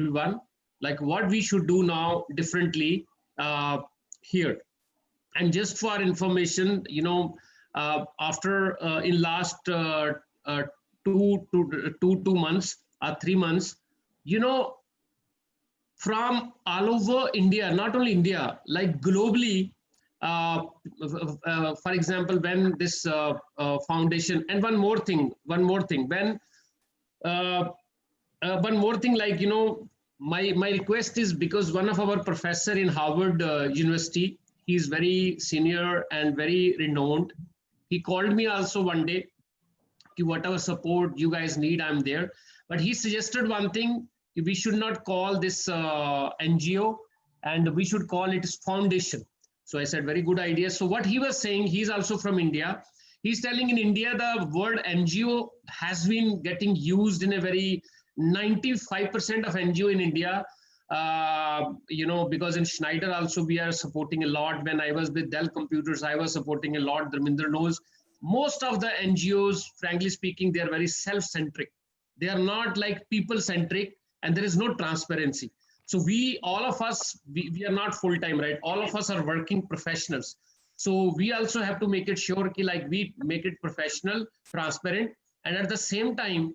everyone, like what we should do now differently here. And just for information, after in last uh, 2 months or 3 months, you know, from all over India, not only India, like globally. Uh, for example, when this foundation, and one more thing, when uh, one more thing, like my request is, because one of our professor in Harvard University, he's very senior and very renowned. He called me also one day, ki whatever support you guys need, I'm there. But he suggested one thing: we should not call this NGO, and we should call it foundation. So I said, very good idea. So what he was saying, he's also from India. He's telling in India, the word NGO has been getting used in a very 95% of NGO in India. Because in Schneider also we are supporting a lot. When I was with Dell Computers, I was supporting a lot. Dharminder knows most of the NGOs, frankly speaking, they are very self-centric. They are not like people-centric, and there is no transparency. So all of us, we are not full-time, right? All of us are working professionals. So we also have to make it sure ki, like, we make it transparent, and at the same time,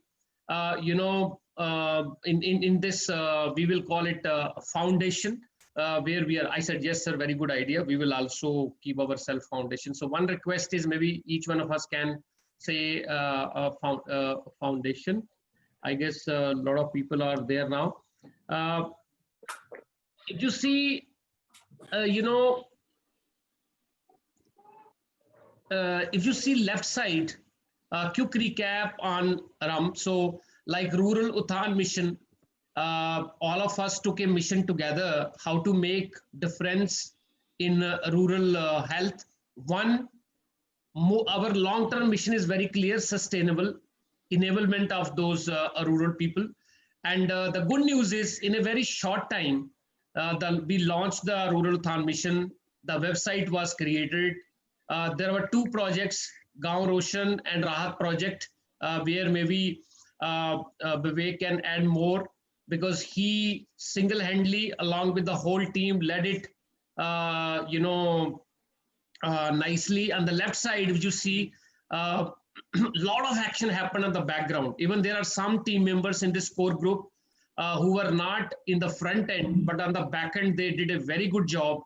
in this, we will call it foundation, where we are. I said, yes, sir, very good idea. We will also keep our self foundation. So one request is, maybe each one of us can say foundation. I guess a lot of people are there now. If you see, if you see left side, quick recap on RAM. So like Rural Uthan Mission, all of us took a mission together, how to make difference in rural health. One, our long-term mission is very clear: sustainable enablement of those rural people. And the good news is, in a very short time, we launched the Rural Uthan Mission. The website was created. There were two projects, Gaon Roshan and Rahat project, where maybe Vivek can add more, because he single-handedly, along with the whole team, led it, nicely. On the left side, if you see, a lot of action happened on the background. Even there are some team members in this core group who were not in the front end, but on the back end, they did a very good job.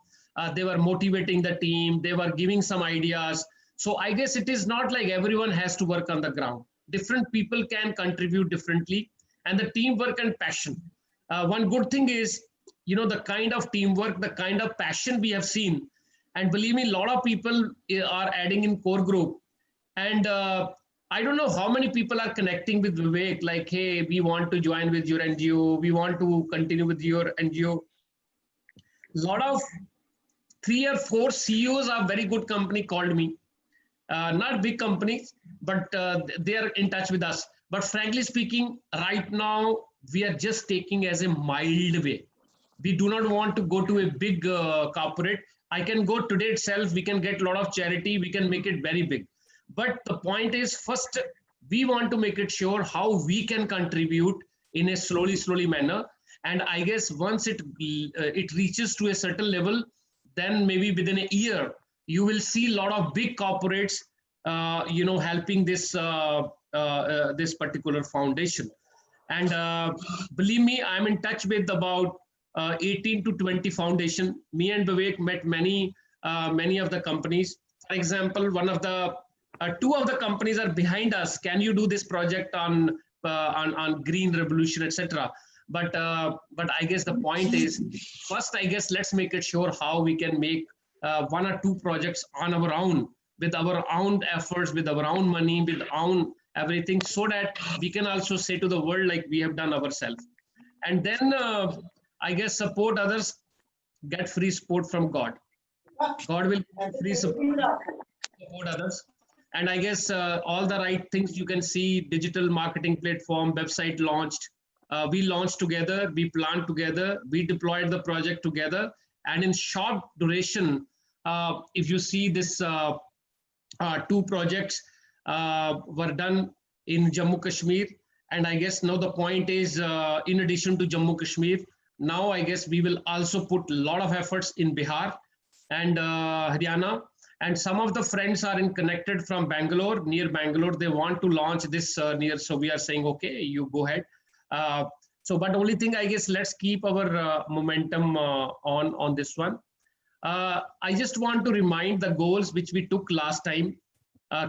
They were motivating the team. They were giving some ideas. So I guess it is not like everyone has to work on the ground. Different people can contribute differently, and the teamwork and passion. One good thing is, the kind of teamwork, the kind of passion we have seen. And believe me, a lot of people are adding in core group. And I don't know how many people are connecting with Vivek, like, hey, we want to join with your NGO. We want to continue with your NGO. A lot of 3 or 4 CEOs of very good company called me. Not big companies, but they are in touch with us. But frankly speaking, right now, we are just taking as a mild way. We do not want to go to a big corporate. I can go today itself. We can get a lot of charity. We can make it very big. But the point is, first, we want to make it sure how we can contribute in a slowly manner. And I guess once it reaches to a certain level, then maybe within a year, you will see a lot of big corporates, helping this this particular foundation. And believe me, I'm in touch with about 18 to 20 foundation. Me and Vivek met many of the companies. For example, one of the 2 of the companies are behind us. Can you do this project on green revolution, etc.? But I guess the point is, first, I guess let's make it sure how we can make 1 or 2 projects on our own, with our own efforts, with our own money, with our own everything, so that we can also say to the world, like we have done ourselves. And then I guess support others, get free support from God. God will free support others. And I guess all the right things you can see: digital marketing platform, website launched. We launched together, we planned together, we deployed the project together. And in short duration, if you see this 2 projects were done in Jammu Kashmir, And I guess now the point is, in addition to Jammu Kashmir, now I guess we will also put a lot of efforts in Bihar and Haryana. And some of the friends are in connected from Bangalore, near Bangalore. They want to launch this near. So we are saying, okay, you go ahead. But only thing, I guess, let's keep our momentum on this one. I just want to remind the goals which we took last time.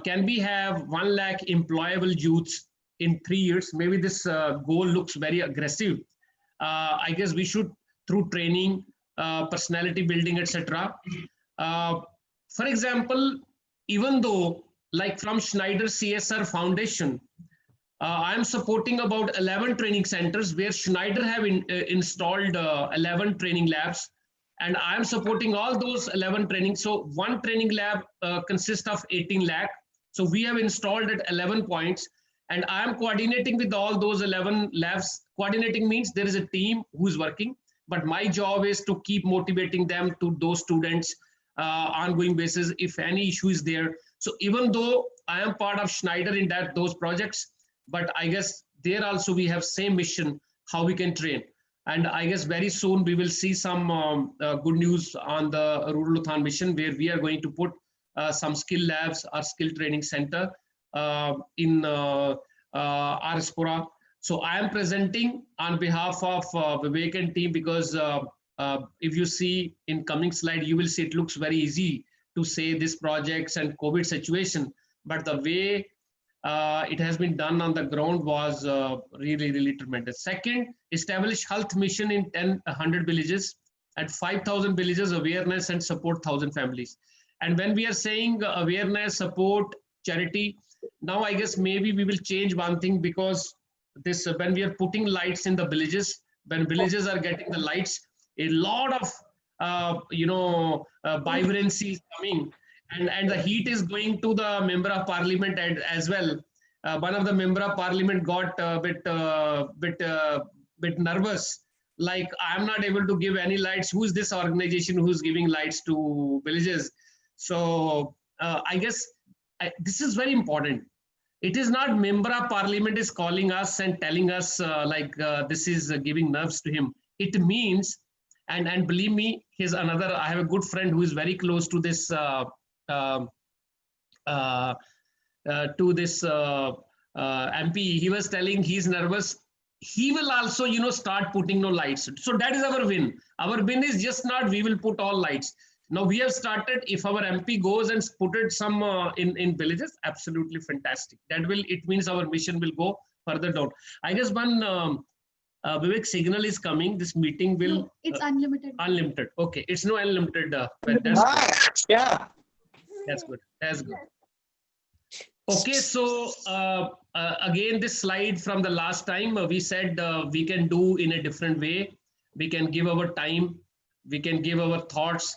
Can we have 1 lakh employable youths in 3 years? Maybe this goal looks very aggressive. I guess we should, through training, personality building, etc. For example, even though like from Schneider CSR Foundation, I am supporting about 11 training centers where Schneider have installed 11 training labs, and I am supporting all those 11 training. So one training lab consists of 18 lakh. So we have installed at 11 points, and I am coordinating with all those 11 labs. Coordinating means there is a team who is working, but my job is to keep motivating them to those students ongoing basis if any issue is there. So even though I am part of Schneider in those projects, but I guess there also we have same mission, how we can train. And I guess very soon we will see some good news on the Rural Uthan mission, where we are going to put some skill labs or skill training center in Arispura. So I am presenting on behalf of Vivek and team, because if you see in coming slide, you will see it looks very easy to say this projects and COVID situation, but the way it has been done on the ground was really, really tremendous. Second, establish health mission in 100 villages, at 5,000 villages, awareness and support 1,000 families. And when we are saying awareness, support, charity, now I guess maybe we will change one thing, because this when we are putting lights in the villages, when villages are getting the lights, a lot of vibrancy is coming, and the heat is going to the member of parliament as well. One of the member of parliament got a bit nervous, like, I'm not able to give any lights. Who's this organization who's giving lights to villages? So I guess this is very important. It is not member of parliament is calling us and telling us this is giving nerves to him. It means, and believe me, here's another. I have a good friend who is very close to this MP. He was telling he's nervous. He will also, start putting no lights. So that is our win. Our win is just not we will put all lights. Now we have started. If our MP goes and put it some in villages, absolutely fantastic. It means our mission will go further down. I guess one Vivek signal is coming. This meeting will. No, it's unlimited. Unlimited. Okay, it's no unlimited. Yeah. That's good. That's good. Okay, so again, this slide from the last time, we said we can do in a different way. We can give our time. We can give our thoughts.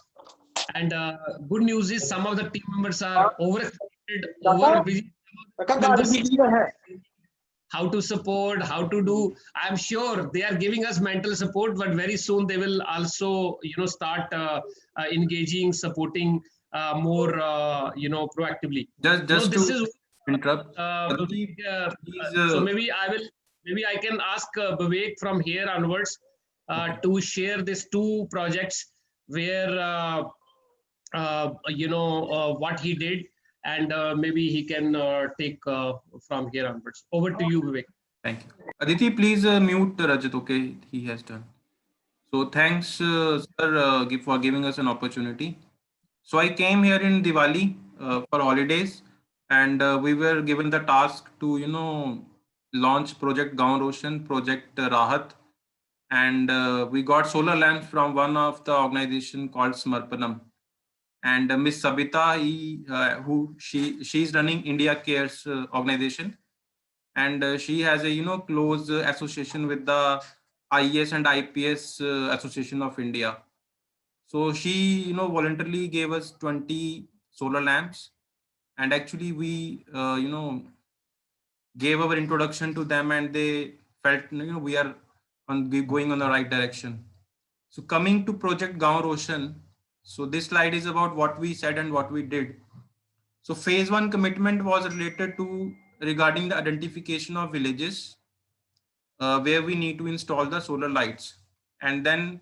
And good news is some of the team members are overexcited, over busy. How to support, how to do. I'm sure they are giving us mental support, but very soon they will also, start engaging, supporting more, proactively. Just this to is interrupt. So maybe I can ask Vivek from here onwards to share these 2 projects where what he did, and maybe he can take from here onwards. Over to you, Vivek. Thank you. Aditi, please mute Rajat. Okay, he has done. So thanks, sir, for giving us an opportunity. So I came here in Diwali for holidays, and we were given the task to, launch Project Gaon Roshan, Project Rahat, and we got solar lamps from one of the organization called Smarpanam. And Miss Sabita, she's running India Cares organization, and she has a close association with the IAS and IPS Association of India. So she voluntarily gave us 20 solar lamps, and actually we gave our introduction to them, and they felt we are going on the right direction. So coming to Project Gaon Roshan, so this slide is about what we said and what we did. So phase 1 commitment was related to regarding the identification of villages where we need to install the solar lights. And then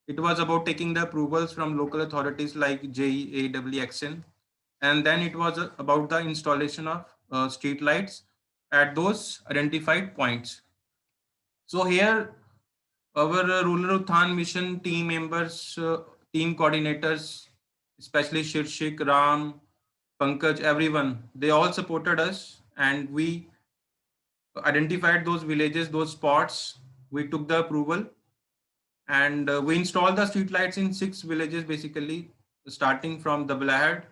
it was about taking the approvals from local authorities like JEAWXN. And then it was about the installation of street lights at those identified points. So here, our Rural Uthan Mission team members, team coordinators, especially Shirshik, Ram, Pankaj, everyone, they all supported us, and we identified those villages, those spots. We took the approval, and we installed the street lights in 6 villages, basically, starting from Dablahad,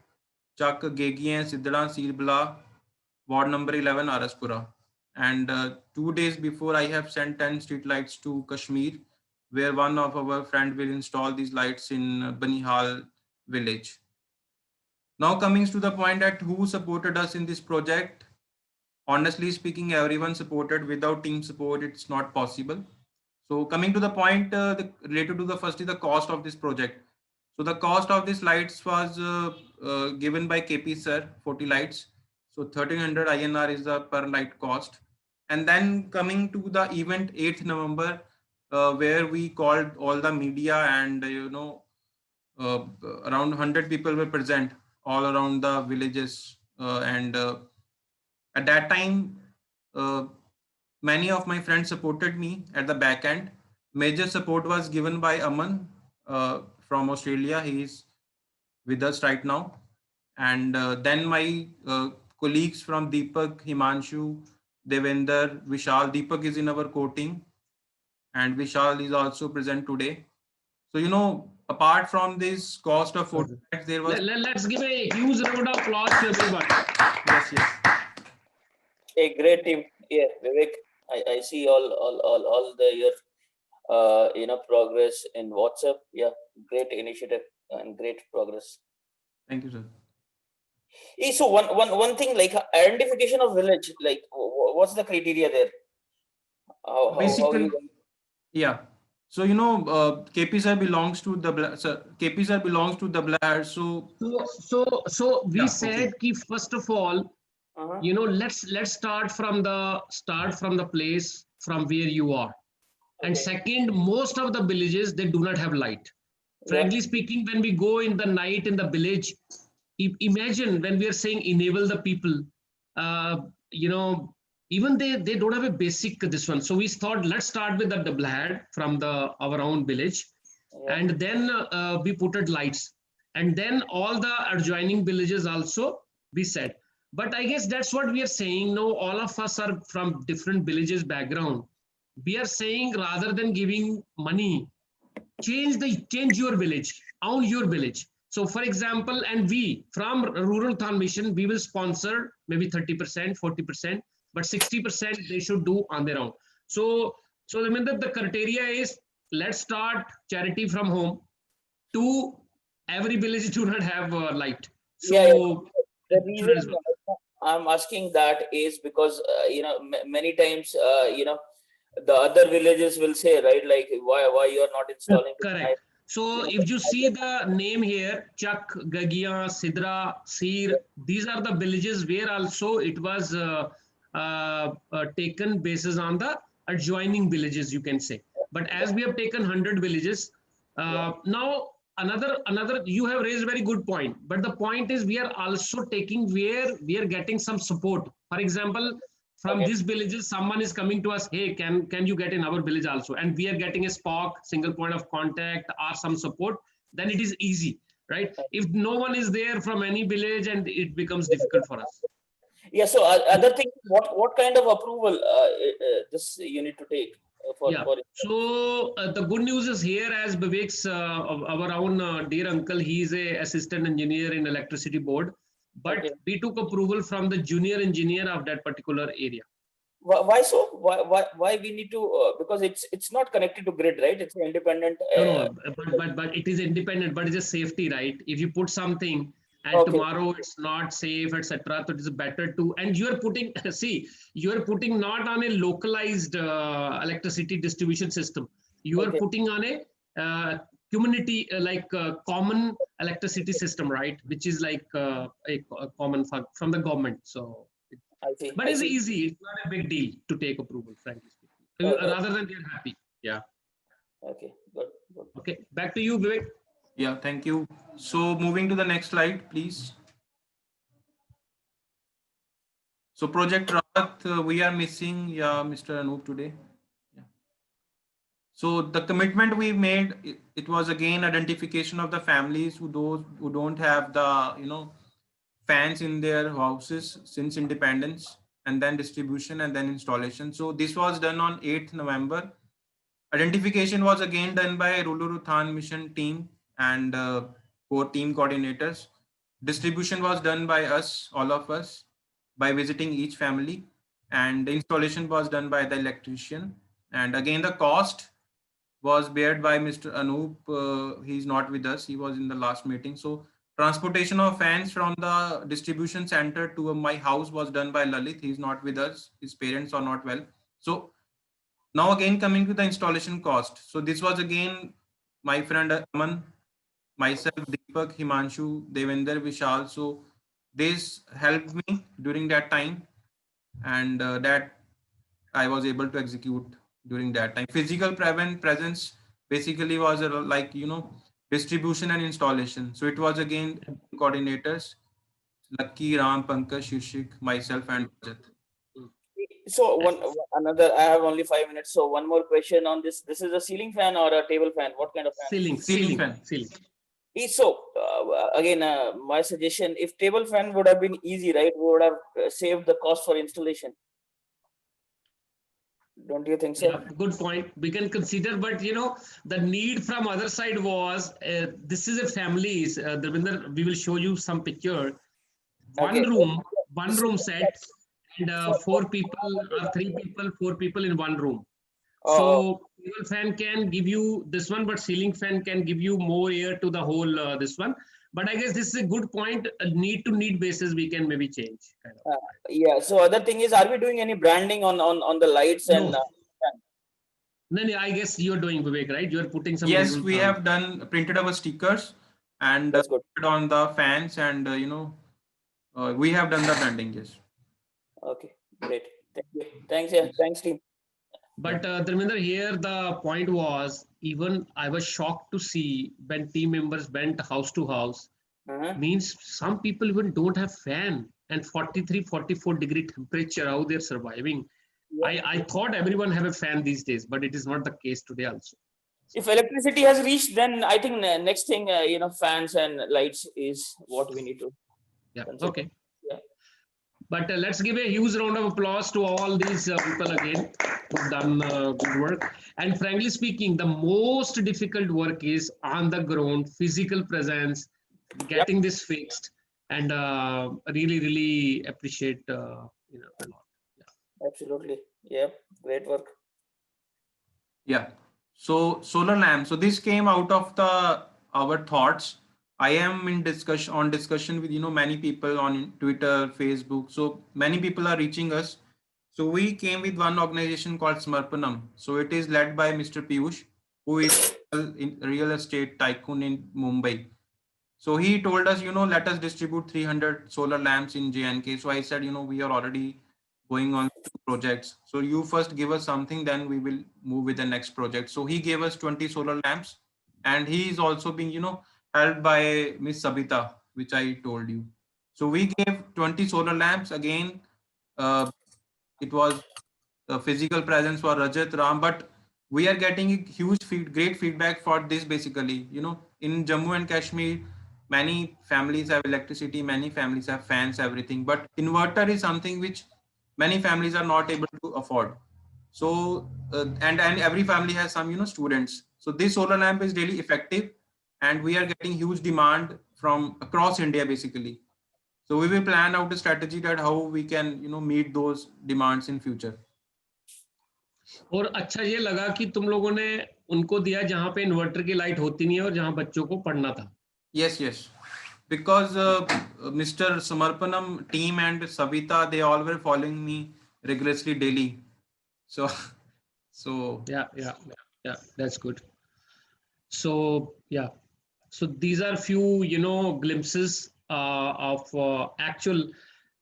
Chak, Gegiyan, Sidra, Sirbala, Ward number 11, Araspura. And 2 days before, I have sent 10 street lights to Kashmir, where one of our friend will install these lights in Banihal village. Now coming to the point at who supported us in this project. Honestly speaking, everyone supported. Without team support, it's not possible. So coming to the point related to the firstly the cost of this project. So the cost of these lights was given by KP sir, 40 lights. So 1300 INR is the per light cost. And then coming to the event 8th November, where we called all the media and around 100 people were present all around the villages, and at that time, many of my friends supported me at the back end. Major support was given by Aman from Australia. He is with us right now. And then my colleagues from Deepak, Himanshu, Devender, Vishal. Deepak is in our core team, and Vishal is also present today. So, apart from this cost of 40 lakhs, there was... Let's give a huge round of applause to everyone. Yes, yes. A great team. Yeah, Vivek, I see all the your progress in WhatsApp. Yeah, great initiative and great progress. Thank you, sir. So one thing, like identification of village, like what's the criteria there? Basically, yeah. So KP sir belongs to the KP sir belongs to the Blair. So we yeah, said okay. First of all, let's start from the place from where you are. And second, most of the villages, they do not have light. Frankly speaking, when we go in the night in the village, imagine when we are saying enable the people, even they don't have a basic this one. So we thought, let's start with the Dablahad from our own village, and then we put it lights, and then all the adjoining villages also we said. But I guess that's what we are saying. No, all of us are from different villages background. We are saying rather than giving money, change your village, own your village. So for example, and we from Rural Uthan Mission, we will sponsor maybe 30%, 40%, but 60% they should do on their own. So I mean that the criteria is, let's start charity from home. To every village do not have light. So the reason I'm asking that is because many times the other villages will say, right, like why you are not installing. Correct. So if you see the name here, Chak, Gagiyan, Sidra, Sir, these are the villages where also it was taken basis on the adjoining villages, you can say. But as we have taken 100 villages, now another you have raised a very good point. But the point is, we are also taking where we are getting some support. For example, from these villages, someone is coming to us, hey, can you get in our village also? And we are getting a SPOC, single point of contact, or some support, then it is easy, right? If no one is there from any village, and it becomes difficult for us. Yeah, so other thing, what kind of approval this you need to take? So the good news is here, as Vivek's our own dear uncle, he is a assistant engineer in electricity board, but we took approval from the junior engineer of that particular area. Why so? Why we need to? Because it's not connected to grid, right? It's independent. No, but it is independent, but it's a safety, right? If you put something and tomorrow it's not safe, etc., so it is better to. And you are putting, see, you are putting not on a localized electricity distribution system. You are putting on a community, like common electricity system, right? Which is like a common from the government. So, but it's easy. It's not a big deal to take approval, frankly speaking. rather than they're happy. Yeah. Okay, good, good. Okay. Back to you, Vivek. Yeah, thank you. So moving to the next slide, please. So Project Rahat, we are missing, yeah, Mr. Anup today. Yeah. So the commitment we made, it was again identification of the families those who don't have the, fans in their houses since independence, and then distribution and then installation. So this was done on 8th November. Identification was again done by Rulu Ruthan mission team and core team coordinators. Distribution was done by us, all of us, by visiting each family, and the installation was done by the electrician. And again, the cost was bared by Mr. Anup. He's not with us. He was in the last meeting. So transportation of fans from the distribution center to my house was done by Lalit. He's not with us. His parents are not well. So now again coming to the installation cost. So this was again my friend Aman, myself, Deepak, Himanshu, Devender, Vishal. So this helped me during that time, and that I was able to execute during that time. Physical presence basically was like, distribution and installation. So it was again coordinators, Lucky, Ram, Pankaj, Shishik, myself, and Rajat. So another, I have only 5 minutes. So one more question on this. This is a ceiling fan or a table fan? What kind of fan? Ceiling fan. So again, my suggestion, if table fan would have been easy, right? We would have saved the cost for installation. Don't you think so? Yeah, good point. We can consider, but the need from other side was this is a families. Devinder, we will show you some picture. One room set, and 4 people or 3 people, 4 people in one room. So table fan can give you this one, but ceiling fan can give you more air to the whole this one. But I guess this is a good point. Need to need basis we can maybe change. Kind of. Yeah. So other thing is, are we doing any branding on the lights and? No, I guess you're doing, Vivek, right? You're putting some. Yes, we have printed our stickers and put on the fans, and we have done the branding. Yes. Okay, great. Thank you. Thanks. Yeah, thanks, team. But Dharmender, here the point was, even I was shocked to see when team members went house to house. Means some people even don't have fan, and 43, 44 degree temperature, how they're surviving. Yeah. I thought everyone have a fan these days, but it is not the case today also. If electricity has reached, then I think next thing, fans and lights is what we need to. Yeah. Okay. Yeah. But let's give a huge round of applause to all these people again who've done good work. And frankly speaking, the most difficult work is on the ground, physical presence, getting this fixed, and really, really appreciate a lot. Yeah. Absolutely. Yeah. Great work. Yeah. So solar lamp. So this came out of our thoughts. I am in discussion with many people on Twitter, Facebook. So many people are reaching us. So we came with one organization called Samarpanam. So it is led by Mr. Piyush, who is a real estate tycoon in Mumbai. So he told us, let us distribute 300 solar lamps in JNK. So I said, we are already going on 2 projects. So you first give us something, then we will move with the next project. So he gave us 20 solar lamps, and he is also being, helped by Miss Sabita, which I told you. So we gave 20 solar lamps. Again, it was a physical presence for Rajat, Ram, but we are getting great feedback for this. Basically, in Jammu and Kashmir, many families have electricity, many families have fans, everything, but inverter is something which many families are not able to afford. So and every family has some students. So this solar lamp is really effective, and we are getting huge demand from across India basically. So we will plan out a strategy that how we can meet those demands in future. और अच्छा ये लगा कि तुम लोगों ने उनको दिया जहां पे इन्वर्टर की लाइट होती नहीं है और जहां बच्चों को पढ़ना था. Yes. Because Mr. Samarpanam team and Savita, they all were following me rigorously daily. So yeah, that's good. So yeah, so these are few glimpses of actual,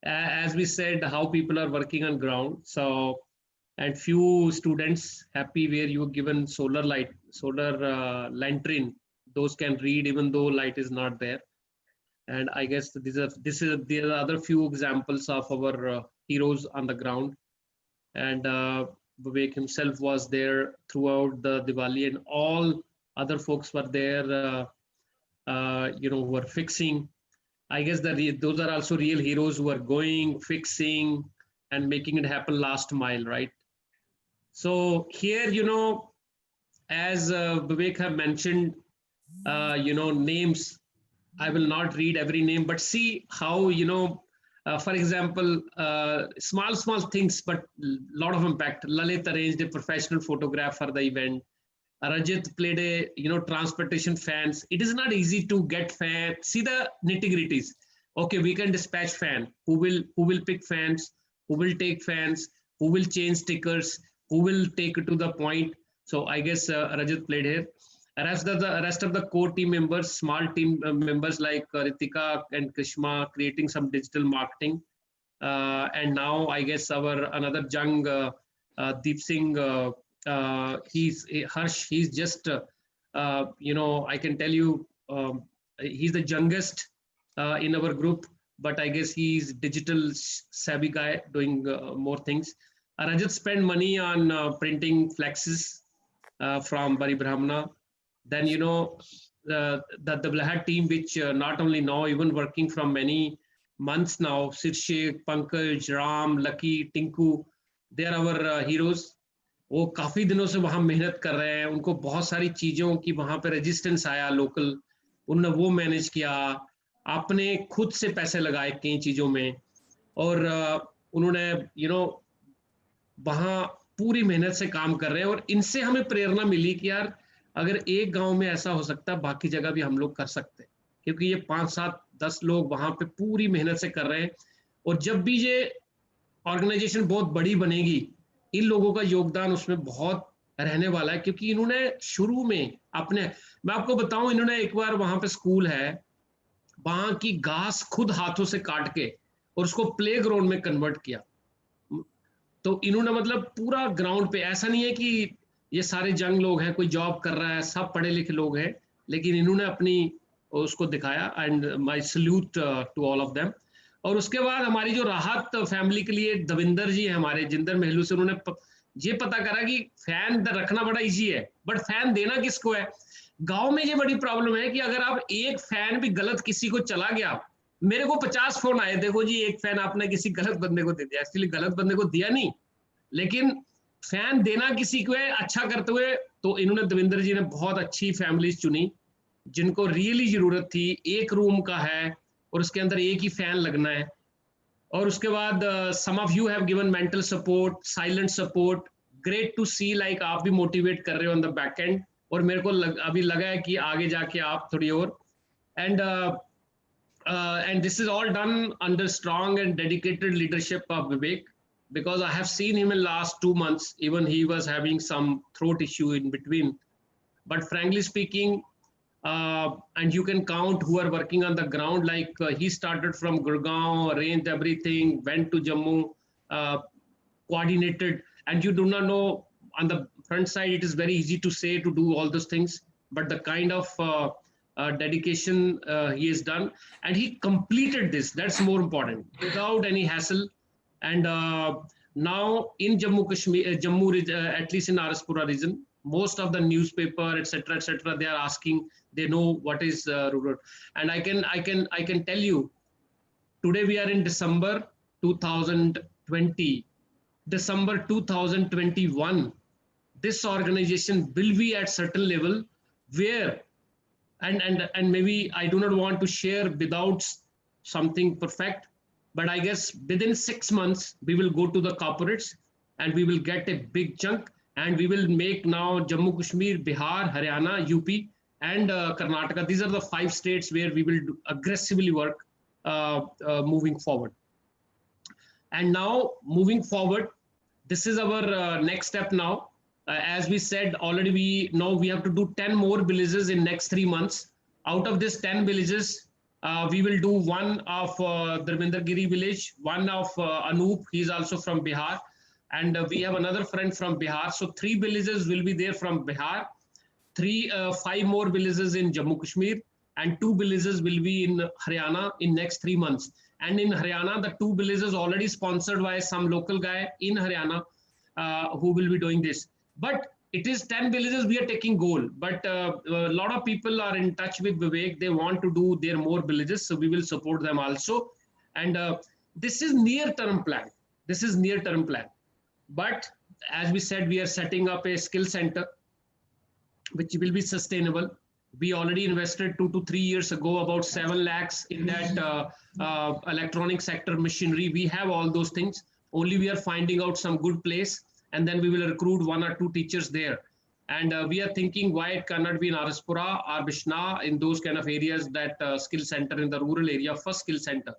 as we said, how people are working on ground. So and few students happy where you were given solar lantern. Those can read even though light is not there. And I guess there are other few examples of our heroes on the ground. And Vivek himself was there throughout the Diwali, and all other folks were there, were fixing. I guess that those are also real heroes who are going, fixing, and making it happen last mile, right? So here, as Vivek have mentioned, names. I will not read every name, but see how, for example, small things, but lot of impact. Lalit arranged a professional photograph for the event. Rajat played a, transportation fans. It is not easy to get fan. See the nitty-gritties. Okay, we can dispatch fan. Who will pick fans? Who will take fans? Who will change stickers? Who will take it to the point? So I guess Rajat played here. Rest of the core team members, small team members like Ritika and Krishma, creating some digital marketing. And now I guess our another young Deep Singh, Harsh. He's just I can tell you he's the youngest in our group, but I guess he's digital savvy guy doing more things. Rajat spent money on printing flexes from Bari Brahmana. Then, the Blahat team, which not only now, even working from many months now, Sirshe, Pankaj, Ram, Lucky, Tinku, they are our heroes. वो काफी दिनों से वहां मेहनत कर रहे हैं, उनको बहुत सारी चीजों की वहां पे रेजिस्टेंस आया लोकल, उन्होंने वो मैनेज किया, आपने खुद से पैसे लगाए कई चीजों में, और उन्होंने वहां पूरी मेहनत से काम कर रहे हैं, और इनसे हमें प्रेरणा मिली कि यार अगर एक गांव में ऐसा हो सकता है, बाकी जगह भी हम लोग कर सकते हैं, क्योंकि ये 5, 7, 10 लोग वहां पे पूरी मेहनत से कर रहे हैं, और जब भी ये ऑर्गेनाइजेशन बहुत बड़ी बनेगी, इन लोगों का योगदान उसमें बहुत रहने वाला है, क्योंकि इन्होंने शुरू में मैं आपको बताऊं, इन्होंने एक बार वहां पे स्कूल है, वहां की घास खुद हाथों से काट के और उसको प्ले ग्राउंड में कन्वर्ट किया। तो इन्होंने मतलब पूरा ग्राउंड पे, ऐसा नहीं है कि ये सारे जंग लोग हैं, कोई जॉब कर रहा है, सब पढ़े लिखे लोग हैं, लेकिन इन्होंने अपनी उसको दिखाया, and my salute to all of them. और उसके बाद हमारी जो राहत फैमिली के लिए दविंदर जी है हमारे जिंदर महलू से, उन्होंने ये पता करा कि फैन रखना बड़ा इजी है, बट फैन देना किसको है। गांव में ये बड़ी प्रॉब्लम है कि अगर आप एक फैन भी गलत किसी को चला गया, मेरे को 50 फोन आए, देखो जी एक फैन आपने किसी गलत बंदे को दे दिया। एक्चुअली गलत बंदे को दिया नहीं, लेकिन फैन देना किसी को है अच्छा करते हुए। तो इन्होंने दविंदर जी ने बहुत अच्छी फैमिलीज चुनी जिनको रियली जरूरत थी, एक रूम का है और उसके अंदर एक ही फैन लगना है। और उसके बाद some of you have given mental support, silent support, great to see, like आप भी मोटिवेट कर रहे हो ऑन द बैक एंड, और मेरे को अभी लगा है कि आगे जाके आप थोड़ी और, and this is all done under strong and dedicated leadership of Vivek, because I have seen him in last 2 months, even he was having some throat issue in between, but frankly speaking, and you can count who are working on the ground, like he started from Gurgaon, arranged everything, went to Jammu, coordinated, and you do not know, on the front side it is very easy to say to do all those things, but the kind of dedication he has done, and he completed this, that's more important, without any hassle. And now in Jammu Kashmir, at least in Araspura region, most of the newspaper, etc., they are asking, they know what is rural. And I can tell you, today we are in December 2020, December 2021, this organization will be at certain level where, and maybe I do not want to share without something perfect, but I guess within 6 months we will go to the corporates and we will get a big chunk, and we will make now Jammu Kashmir, Bihar, Haryana, UP, and Karnataka. These are the 5 states where we will aggressively work moving forward. And now moving forward, this is our next step now. As we said already, we know we have to do 10 more villages in next 3 months. Out of this 10 villages, we will do one of Dharminder Giri village, one of Anup, he is also from Bihar, and we have another friend from Bihar. So 3 villages will be there from Bihar, 5 more villages in Jammu Kashmir, and 2 villages will be in Haryana in next 3 months. And in Haryana, the 2 villages already sponsored by some local guy in Haryana who will be doing this. But it is 10 villages we are taking goal. But a lot of people are in touch with Vivek. They want to do their more villages, so we will support them also. And this is near-term plan. This is near-term plan. But as we said, we are setting up a skill center, which will be sustainable. We already invested 2 to 3 years ago about 7 lakhs in that electronic sector machinery. We have all those things. Only we are finding out some good place, and then we will recruit 1 or 2 teachers there. And we are thinking why it cannot be in Araspura or Bishna, in those kind of areas, that skill center in the rural area, first skill center.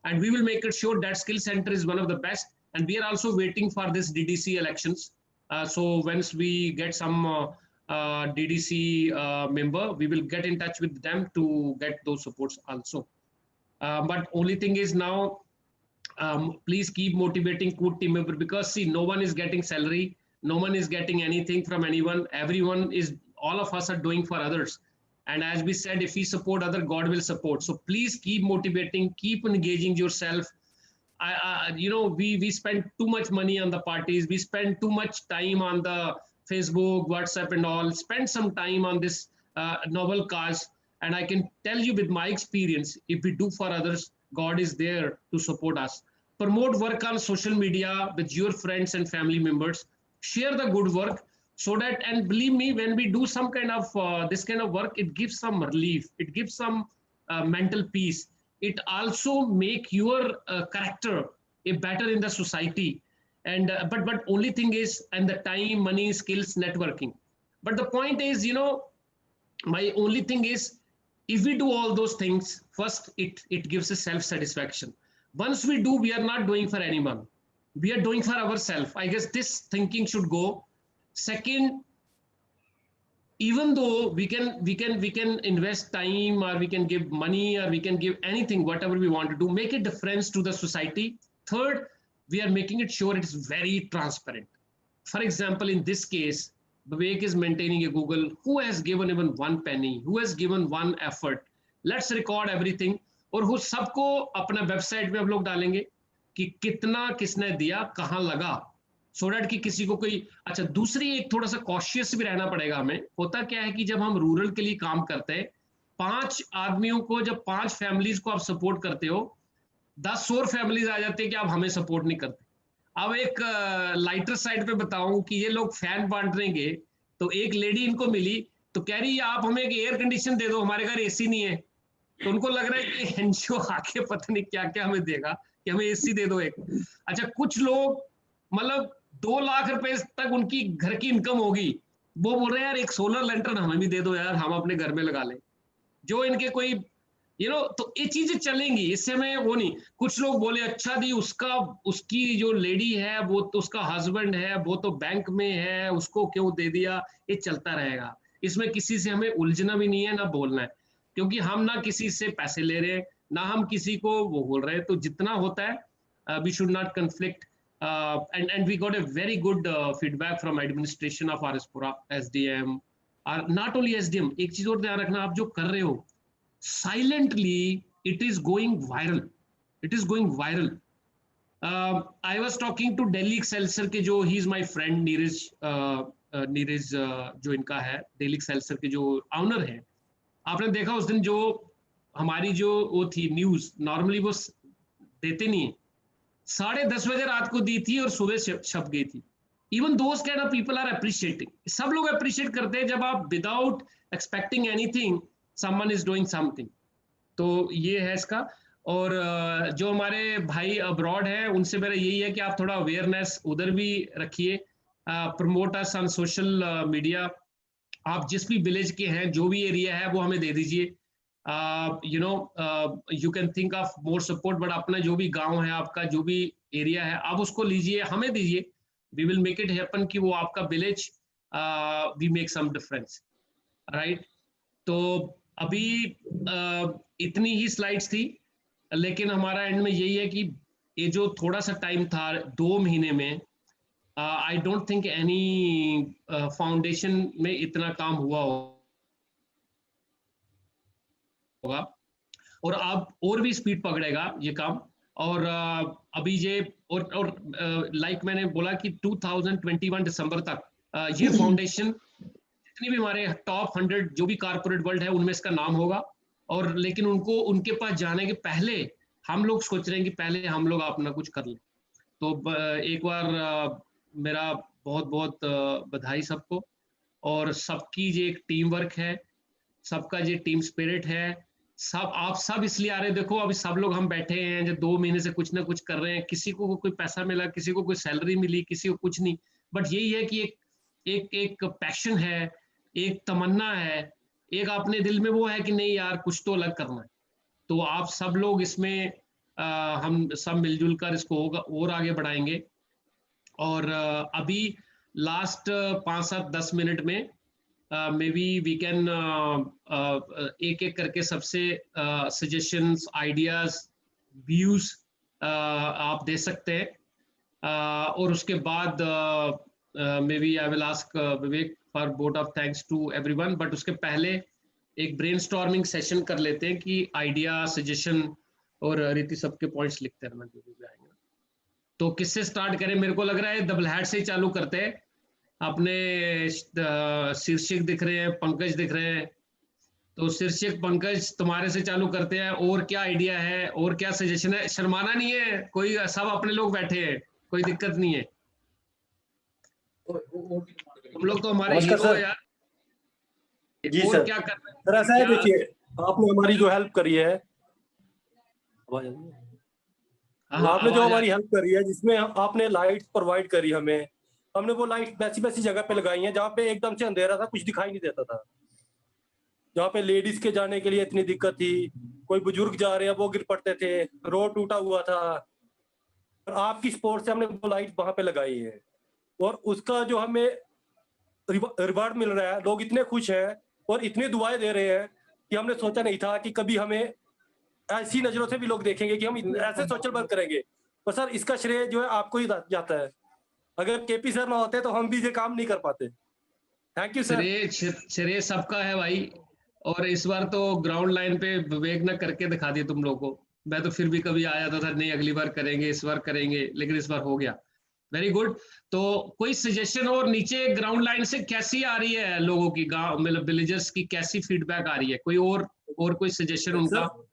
And we will make it sure that skill center is one of the best. And we are also waiting for this DDC elections. So once we get some DDC member, we will get in touch with them to get those supports also. But only thing is now, please keep motivating good team member, because see, no one is getting salary, no one is getting anything from anyone. Everyone is, all of us are doing for others. And as we said, if we support other, God will support. So please keep motivating, keep engaging yourself. You know, we spend too much money on the parties. We spend too much time on the Facebook, WhatsApp and all. Spend some time on this noble cause. And I can tell you with my experience, if we do for others, God is there to support us. Promote work on social media with your friends and family members. Share the good work, so that, and believe me, when we do some kind of this kind of work, it gives some relief. It gives some mental peace. It also make your character a better in the society. And but only thing is, and the time, money, skills, networking. But the point is, you know, my only thing is, if we do all those things, first it gives a self-satisfaction. Once we do, we are not doing for anyone. We are doing for ourselves. I guess this thinking should go. Second, even though we can invest time, or we can give money, or we can give anything, whatever we want to do, make a difference to the society. Third, we are making it sure it is very transparent. For example, in this case, Vivek is maintaining a Google. Who has given even 1 penny? Who has given 1 effort? Let's record everything. और वो सबको अपना website पे हम लोग डालेंगे कि कितना किसने दिया, कहाँ लगा, सो डैट कि किसी को कोई। अच्छा, दूसरी एक थोड़ा सा कॉशियस भी रहना पड़ेगा हमें। होता क्या है कि जब हम रूरल के लिए काम करते हैं, 5 आदमियों को, जब 5 फैमिलीज को आप सपोर्ट करते हो, 10 और फैमिलीज आ जाते हैं कि आप हमें सपोर्ट नहीं करते। अब एक लाइटर साइड पे बताऊं कि ये लोग फैन बांट देंगे, तो एक लेडी इनको मिली तो कह रही है आप हमें एक एयर कंडीशन दे दो, हमारे घर एसी नहीं है। तो उनको लग रहा है कि एनजीओ आके पता नहीं क्या क्या हमें देगा, कि हमें एसी दे दो एक। अच्छा, कुछ लोग मतलब 2 लाख रुपए तक उनकी घर की इनकम होगी, वो बोल रहे हैं यार एक सोलर लैंटर्न हमें भी दे दो यार, हम अपने घर में लगा लें। जो इनके कोई तो ये चीजें चलेंगी, इससे हमें वो नहीं। कुछ लोग बोले अच्छा दी, उसकी जो लेडी है वो तो, उसका हस्बैंड है वो तो बैंक में है, उसको क्यों दे दिया। ये चलता रहेगा, इसमें किसी से हमें उलझना भी नहीं है, ना बोलना है, क्योंकि हम ना किसी से पैसे ले रहे हैं, ना हम किसी को वो बोल रहे हैं। तो जितना होता है, we should not conflict. and we got a very good feedback from administration of Araspura, SDM, or not only SDM. एक चीज और ध्यान रखना, आप जो कर रहे हो silently, it is going viral. It is going viral. I was talking to Delhi Excelsior के जो, he is my friend, Neeraj जो इनका है Delhi Excelsior के जो ऑनर है। आपने देखा उस दिन जो हमारी जो वो थी न्यूज, नॉर्मली वो देते नहीं है, 10:30 बजे रात को दी थी और सुबह छप गई थी। Even those kind of people are appreciating. सब लोग अप्रिशिएट करते हैं जब आप without expecting anything someone is doing something. तो ये है इसका। और जो हमारे भाई अब्रॉड हैं, उनसे मेरा यही है कि आप थोड़ा अवेयरनेस उधर भी रखिए, promote us on social media. आप जिस भी विलेज के हैं, जो भी एरिया है वो हमें दे दीजिए। you can think of more support, but अपना जो भी गांव है, आपका जो भी एरिया है, आप उसको लीजिए, हमें दीजिए। we will make it happen कि वो आपका village, we make some difference, right? तो अभी इतनी ही स्लाइड्स थी, लेकिन हमारा एंड में यही है कि ये जो थोड़ा सा टाइम था 2 महीने में, I don't think any foundation में इतना काम हुआ होगा, और अब और भी स्पीड पकड़ेगा ये काम। और अभी ये और लाइक मैंने बोला कि 2021 दिसंबर तक ये फाउंडेशन जितनी भी हमारे टॉप 100 जो भी कारपोरेट वर्ल्ड है उनमें इसका नाम होगा। और लेकिन उनको उनके पास जाने के पहले हम लोग सोच रहे हैं कि पहले हम लोग अपना कुछ कर लें। तो एक बार मेरा बहुत बहुत बधाई सबको, और सबकी ये एक टीम वर्क है, सबका ये टीम स्पिरिट है। सब आप सब इसलिए आ रहे हैं, देखो अभी सब लोग हम बैठे हैं जो 2 महीने से कुछ ना कुछ कर रहे हैं, किसी को कोई पैसा मिला, किसी को कोई सैलरी मिली, किसी को कुछ नहीं, बट यही है कि एक पैशन है, एक तमन्ना है, एक अपने दिल में वो है कि नहीं यार कुछ तो अलग करना है। तो आप सब लोग इसमें हम सब मिलजुल कर इसको और आगे बढ़ाएंगे। और अभी लास्ट 5-7-10 मिनट में मे बी वी कैन एक एक करके सबसे सजेशंस, आइडियाज, व्यूज आप दे सकते हैं। और उसके बाद maybe I will ask Vivek for vote of thanks to everyone, but उसके पहले एक ब्रेनस्टॉर्मिंग सेशन कर लेते हैं कि आइडिया, सजेशन और रीति सबके पॉइंट्स लिखते रहना जो भी आएंगे। तो किससे स्टार्ट करें? मेरे को लग रहा है डबल हैट से ही चालू करते हैं। अपने शीर्षक दिख रहे हैं, पंकज दिख रहे हैं, तो शीर्षक पंकज तुम्हारे से चालू करते हैं। और क्या आइडिया है और क्या सजेशन है? शर्माना नहीं है कोई, सब अपने लोग बैठे हैं, कोई दिक्कत नहीं है। तुम लोग तो हमारे नमस्कार हीरो हो सर। यार। जी और सर। क्या कर रहे हैं? सर ऐसा है, क्या- देखिए आपने हमारी जो हेल्प करी है, हाँ, आपने जो आवाज आ हमारी हेल्प करी है, जिसमें आपने लाइट प्रोवाइड करी हमें, हमने वो लाइट वैसी वैसी जगह पे लगाई है जहाँ पे एकदम से अंधेरा था, कुछ दिखाई नहीं देता था, जहाँ पे लेडीज के जाने के लिए इतनी दिक्कत थी, कोई बुजुर्ग जा रहे हैं वो गिर पड़ते थे, रोड टूटा हुआ था, और आपकी सपोर्ट से हमने वो लाइट वहां पे लगाई है, और उसका जो हमें रिवार्ड मिल रहा है, लोग इतने खुश हैं और इतनी दुआएं दे रहे हैं कि हमने सोचा नहीं था कि कभी हमें ऐसी नजरों से भी लोग देखेंगे कि हम ऐसे सोशल वर्क करेंगे। तो सर इसका श्रेय जो है आपको ही जाता है। अगर केपी सर ना होते तो हम भी ये काम नहीं कर पाते। Thank you sir. श्रेय सबका है भाई। और इस बार तो ग्राउंड लाइन पे विवेक ने करके दिखा दिया तुम लोगों को। मैं तो फिर भी कभी आ जाता था, नहीं अगली बार करेंगे, इस बार करेंगे, लेकिन इस बार हो गया। Very good. तो कोई सजेशन? और नीचे ग्राउंड लाइन से कैसी आ रही है लोगों की, गांव मतलब विलेजर्स की कैसी फीडबैक आ रही है? कोई और कोई सजेशन उनका? सर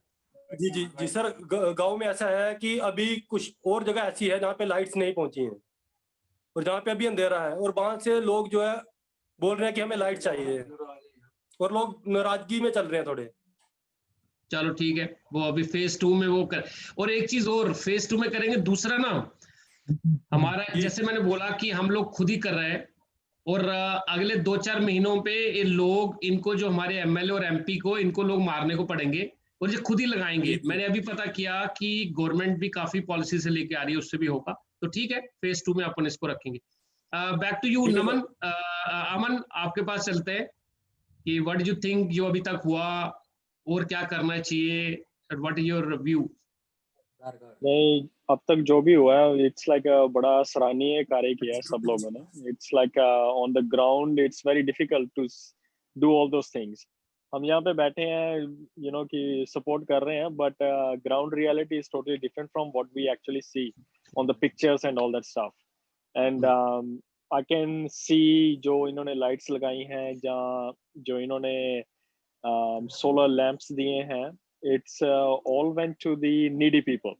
जी जी जी सर, गांव में ऐसा है कि अभी कुछ और जगह ऐसी है जहाँ पे लाइट्स नहीं पहुंची हैं और जहाँ पे अभी अंधेरा है, और वहां से लोग जो है बोल रहे हैं कि हमें लाइट चाहिए, और लोग नाराजगी में चल रहे हैं थोड़े। चलो ठीक है, वो अभी फेज 2 में वो कर। और एक चीज और फेज 2 में करेंगे, दूसरा ना हमारा, जी जैसे मैंने बोला कि हम लोग खुद ही कर रहे हैं, और अगले 2-4 महीनों पे ये लोग, इनको जो हमारे एमएलए और एमपी को, इनको लोग मारने को पड़ेंगे और ये खुद ही लगाएंगे। जी जी मैंने अभी पता किया कि गवर्नमेंट भी काफी पॉलिसी से लेके आ रही है, उससे भी होगा। तो ठीक है, फेज 2 में अपन इसको रखेंगे। बैक टू यू ठीक है नमन। सर। अमन आपके पास चलते हैं कि व्हाट डू यू थिंक जो अभी तक हुआ, और क्या करना चाहिए, व्हाट इज योर व्यू? नहीं, अब तक जो भी हुआ है इट्स लाइक बड़ा सराहनीय कार्य किया है सब लोगों ने। It's like on the ground it's very difficult to do all those things. हम यहाँ पे बैठे हैं कि सपोर्ट कर रहे हैं, but ground reality is totally different from what we actually see on the pictures and all that stuff. And I can see जो इन्होंने लाइट्स लगाई हैं, जहाँ जो इन्होंने सोलर लैंप्स दिए हैं, it's all went to the needy people.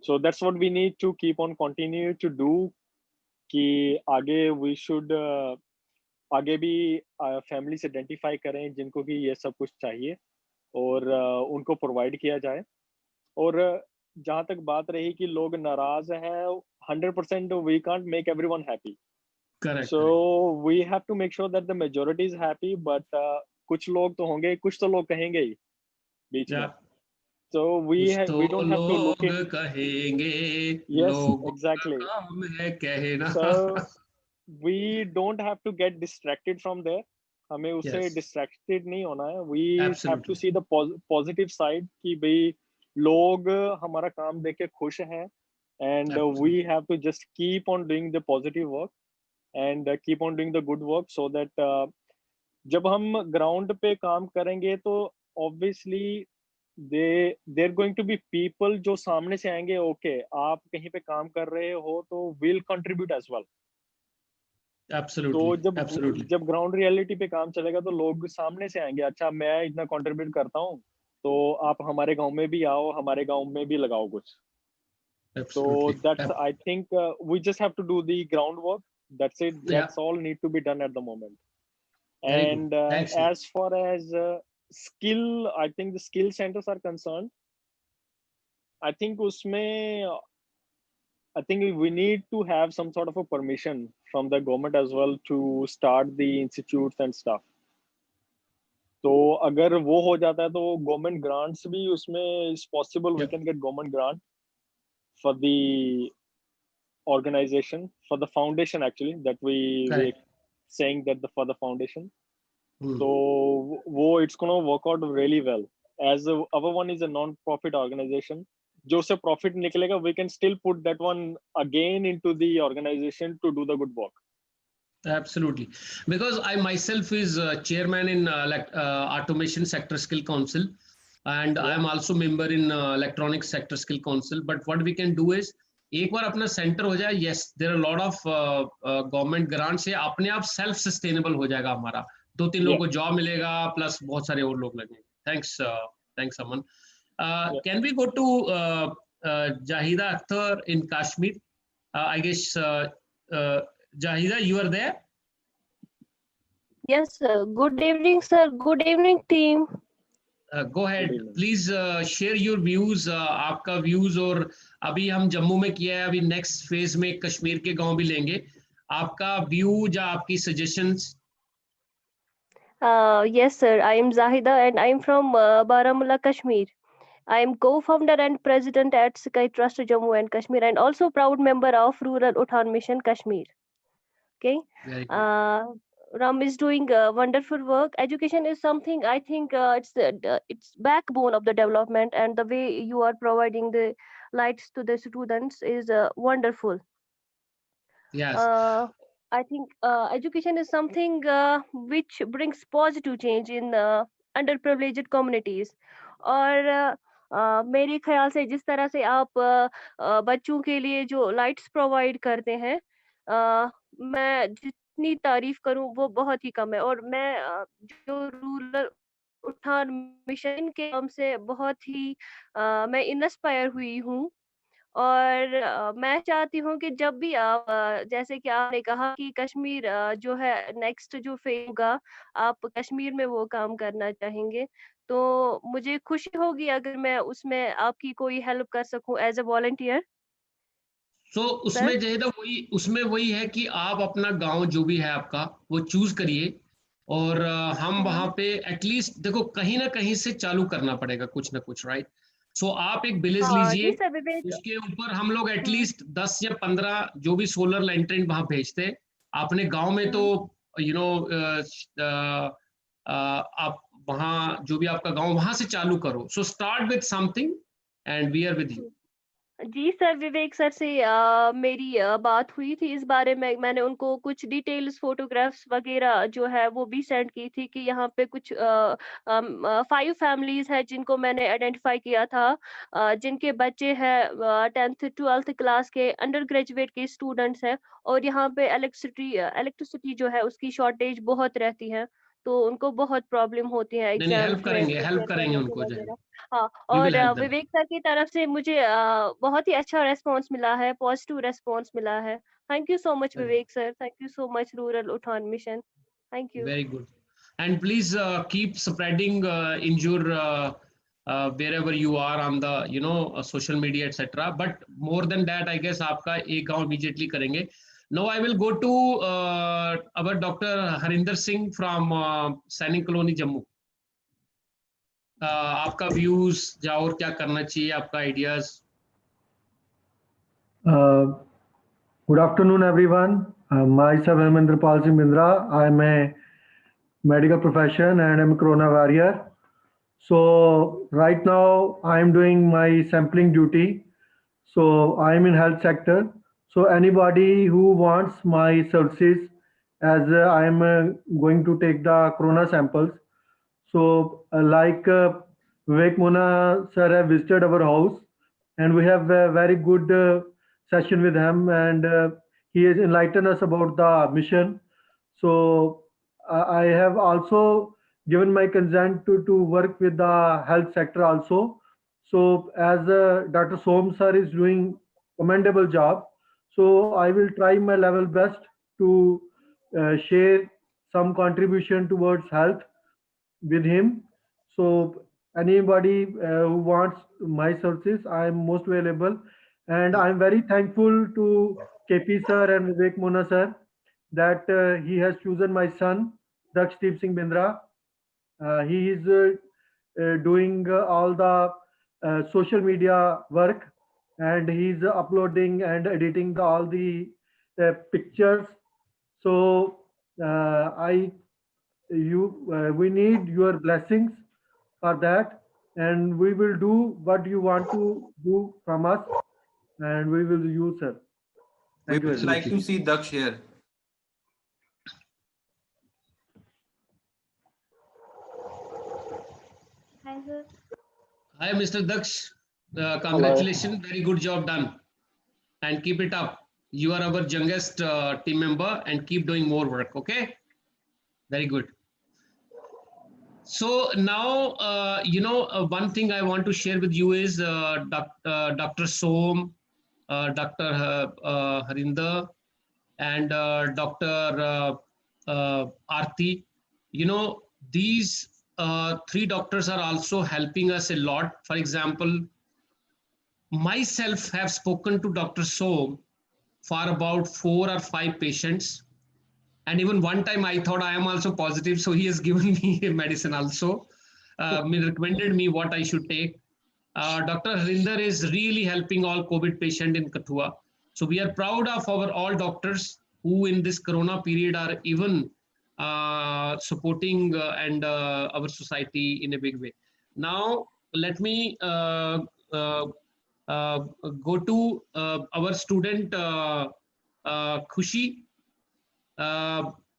So that's what we need to keep on continue to do, कि आगे we should आगे भी families identify करें जिनको कि ये सब कुछ चाहिए, और उनको प्रोवाइड किया जाए। और जहाँ तक बात रही कि लोग नाराज हैं, 100% we can't make everyone happy. Correct. So we have to make sure that the majority is happy, but कुछ लोग तो होंगे, कुछ तो लोग कहेंगे ही बीच में। So we don't have to look in. कहेंगे, Yes, लोगों exactly. का काम है कहना। So we don't have to get distracted from there. हमें उससे Yes, distracted नहीं होना है. We have to absolutely. see the positive side कि भाई लोग हमारा काम देख के खुश हैं, and we have to just keep on doing the positive work and keep on doing the good work, so that जब हम ground पे काम करेंगे तो obviously they're going to be people जो सामने से आएंगे, okay आप कहीं पे काम कर रहे हो तो will contribute as well. Absolutely. तो जब ग्राउंड रियलिटी पे काम चलेगा तो लोग सामने से आएंगे, अच्छा मैं इतना कंट्रीब्यूट करता हूँ तो आप हमारे गांव में भी आओ, हमारे गांव में भी लगाओ कुछ. So that's, I think we just have to do the groundwork. That's it. That's all need to be done at the moment. And as far as skill, I think the skill centers are concerned, I think उसमें I think we need to have some sort of a permission from the government as well to start the institutes and stuff. तो अगर वो हो जाता है तो government grants भी उसमें is possible. We can get government grant for the organization, for the foundation actually, that we saying that for the foundation. So it's gonna work out really well. As our one is a non-profit organization, जो से profit निकलेगा, we can still put that one again into the organization to do the good work. Absolutely, because I myself is chairman in automation sector skill council, and I am also member in electronic sector skill council. But what we can do is, एक बार अपना center हो जाए, yes, there are a lot of government grants है, अपने आप self sustainable हो जाएगा हमारा, 2-3 लोगों को job मिलेगा, plus बहुत सारे और लोग लगेंगे. Thanks Aman. Can we go to Jahida Akhtar in Kashmir? I guess Jahida, you are there? Yes, sir. Good evening, sir. Good evening, team. Go ahead, please share your views. आपका views, और अभी हम जम्मू में किया है, अभी next phase में कश्मीर के गांव भी लेंगे. आपका view या आपकी suggestions? Yes, sir. I am Zahida and I am from Baramulla, Kashmir. I am co-founder and president at Sky Trust Jammu and Kashmir, and also proud member of Rural Uthan Mission Kashmir. Okay. Ram is doing wonderful work. Education is something, I think it's backbone of the development, and the way you are providing the lights to the students is wonderful. Yes. I think education is something which brings positive change in underprivileged communities. और मेरे ख्याल से जिस तरह से आप बच्चों के लिए जो लाइट्स प्रोवाइड करते हैं, मैं जितनी तारीफ करूं वो बहुत ही कम है. और मैं जो रूरल उठान मिशन के काम से बहुत ही मैं इंस्पायर हुई हूँ. और मैं चाहती हूँ कि जब भी आप जैसे कि आपने कहा कि कश्मीर जो है नेक्स्ट जो फेज होगा, आप कश्मीर में वो काम करना चाहेंगे, तो मुझे खुशी होगी अगर मैं उसमें आपकी कोई हेल्प कर सकूं एज अ वॉलंटियर. So उसमें जहिदा उसमें वही है कि आप अपना गांव जो भी है आपका वो चूज करिए, और हम वहां पे एटलीस्ट देखो कहीं ना कहीं से चालू करना पड़ेगा कुछ ना कुछ, राइट? सो आप एक विलेज लीजिए, उसके ऊपर हम लोग एटलीस्ट 10 या 15 जो भी सोलर लैंटर्न वहां भेजते हैं. अपने गांव में तो आप वहां जो भी आपका गांव वहां से चालू करो. So start with something and we are with you. जी सर, विवेक सर से मेरी बात हुई थी इस बारे में. मैंने उनको कुछ डिटेल्स फोटोग्राफ्स वगैरह जो है वो भी सेंड की थी कि यहाँ पे कुछ 5 फैमिलीज है जिनको मैंने आइडेंटिफाई किया था, जिनके बच्चे हैं 10th 12th क्लास के अंडर ग्रेजुएट के स्टूडेंट्स हैं, और यहाँ पे इलेक्ट्रिसिटी जो है उसकी शॉर्टेज बहुत रहती है, तो उनको बहुत प्रॉब्लम होती है एग्जाम हेल्प करेंगे उनको. हाँ, और विवेक सर की तरफ से मुझे बहुत ही अच्छा रेस्पॉन्स मिला है, पॉजिटिव रेस्पॉन्स मिला है. Thank you so much Vivek sir. Thank you so much rural Uthan mission. Thank you. Very good. And please keep spreading in your wherever you are on the social media etc. But more than that, I guess आपका एक गांव immediately करेंगे. Now I will go to our Dr. Harinder Singh from Sainik Colony Jammu. आपका views या और क्या करना चाहिए, आपका ideas. Good afternoon, everyone. Myself, Hemendra Pal Singh Bindra. I am a medical profession and I'm a corona warrior. So right now I am doing my sampling duty. So I'm in health sector. So anybody who wants my services, as I'm going to take the corona samples. So Vivek Mona sir have visited our house, and we have a very good session with him, and he has enlightened us about the mission. So I have also given my consent to work with the health sector also. So as Dr. Som sir is doing commendable job, so I will try my level best to share some contribution towards health with him. So anybody who wants my services, I am most available, and I am very thankful to KP sir and Vivek Mona sir that he has chosen my son Dakshdeep Singh Bindra. He is doing all the social media work, and he's uploading and editing all the pictures. So I you we need your blessings for that, and we will do what you want to do from us, and we will use, sir. We Thank you would very like much. to see Daksh here. Hi, sir. Hi, Mr. Daksh. Congratulations. Very good job done. And keep it up. You are our youngest team member and keep doing more work. Okay. Very good. So now, one thing I want to share with you is Dr. Som, Dr. Harinder, and Dr. Aarti. These three doctors are also helping us a lot. For example, myself have spoken to Dr. Som for about 4 or 5 patients. And even one time I thought I am also positive. So he has given me a medicine also, recommended me what I should take. Dr. Harinder is really helping all COVID patients in Kathua. So we are proud of our all doctors who in this Corona period are even supporting our society in a big way. Now, let me go to our student Khushi.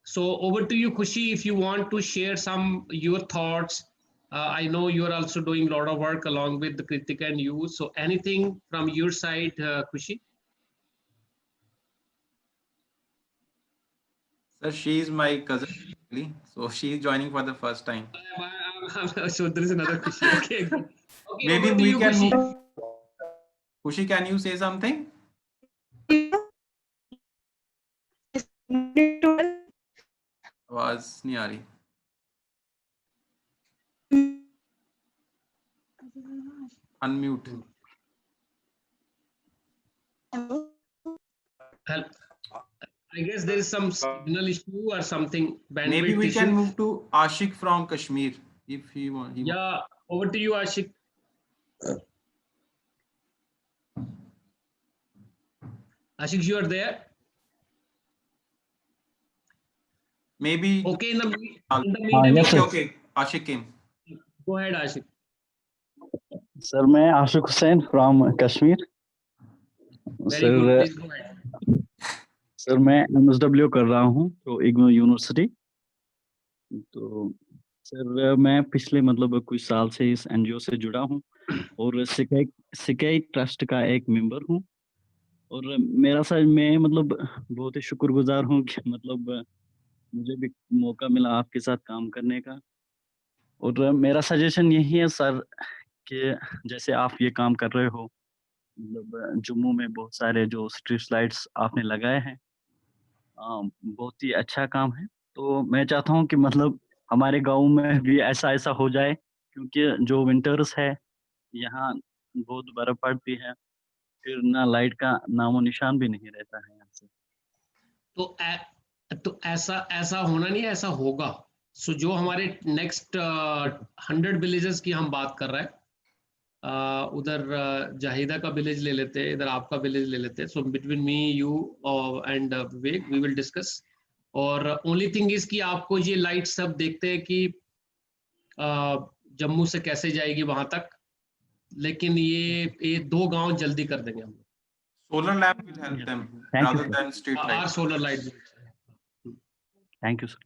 So over to you, Khushi, if you want to share some your thoughts. I know you are also doing a lot of work along with the Kritika and you. So anything from your side, Khushi? Sir, she is my cousin, actually, so she is joining for the first time. So there is another Khushi. Okay, good. Okay, Maybe over to we you, can Khushi. move. Khushi, can you say something? आवाज नहीं आ रही. Unmute. Help. I guess there is some signal issue or something. Maybe we Bandwidth can issue. move to Ashik from Kashmir if he wants. Yeah, over to you, Ashik. Ashik, you are there? Maybe. Okay, in the meantime, yes, sir. Okay. Ashik came. Go ahead, Ashik. Sir मैं Ashik Hussain from Kashmir. Very good. Please go ahead. Sir मैं MSW कर रहा हूँ तो IGNOU university. तो sir मैं पिछले मतलब कुछ साल से इस NGO से जुड़ा हूँ और सिकाई ट्रस्ट का एक मेंबर हूँ. और मेरा सर मैं मतलब बहुत ही शुक्रगुजार हूँ कि मतलब मुझे भी मौका मिला आपके साथ काम करने का. और मेरा सजेशन यही है सर कि जैसे आप ये काम कर रहे हो, मतलब जम्मू में बहुत सारे जो स्ट्रीट लाइट्स आपने लगाए हैं, बहुत ही अच्छा काम है. तो मैं चाहता हूँ कि मतलब हमारे गांव में भी ऐसा हो जाए, क्योंकि जो विंटर्स है यहाँ बहुत बर्फ पड़ती है, फिर ना लाइट का नामो निशान भी नहीं रहता है यहाँ से. तो ऐसा होना नहीं, ऐसा होगा. सो जो हमारे नेक्स्ट 100 विलेजेस की हम बात कर रहे हैं, उधर जाहिदा का विलेज ले लेते हैं, इधर आपका विलेज ले लेते हैं. So between me, you and Vivek we will discuss. और ओनली थिंग इज कि आपको ये लाइट सब देखते हैं कि जम्मू से कैसे जाएगी वहां तक. लेकिन ये 2 गांव जल्दी कर देंगे हम। Solar lamp will help them Thank you, rather sir. than street Our light. solar light. Thank you, sir.